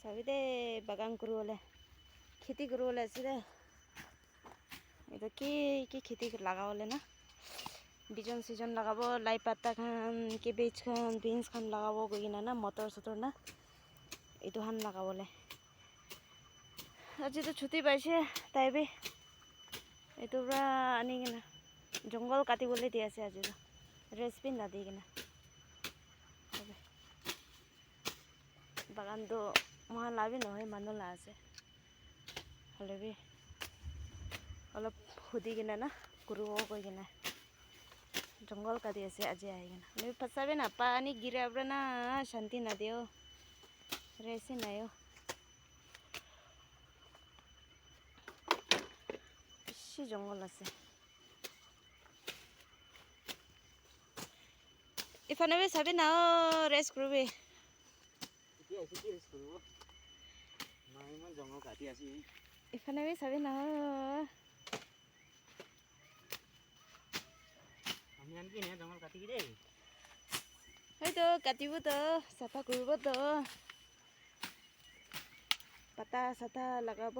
ভাবি দে বাগান কৰিবলৈ খেতি কৰিবলৈ আছে দে এটা কি কি খেতি লাগাবলৈ না বিজন সিজন লগাব লাই পাতা খান কেবেজ খান বিনস খান লগাব গৈ কিনে না মটৰ চটৰ না এইটো খান লগাবলৈ আজিতো ছুটি পাইছে তাইবি এইটোৰ পৰা আনি কিনে জংঘল কাটিবলৈ দি আছে আজি ৰেচপি নাদি কিনে বাগানটো মহা লাভি নহয় মানুহ লা আছে হ'লেবি অলপ সুধি কিনে না গুৰু কৈ কিনে জংঘল কাটি আছে আজি আহি কিনে আমি ফচাবে না পানী গিৰাবৰে না শান্তি নাদিও ৰেচি নাইও বেছি জংঘল আছে ইফালে চাবি না ৰেষ্ট কৰিবি ইফালে চাবি না হয়তো কাটিব তো চাফা কৰিব তো পাতা চাতা লগাব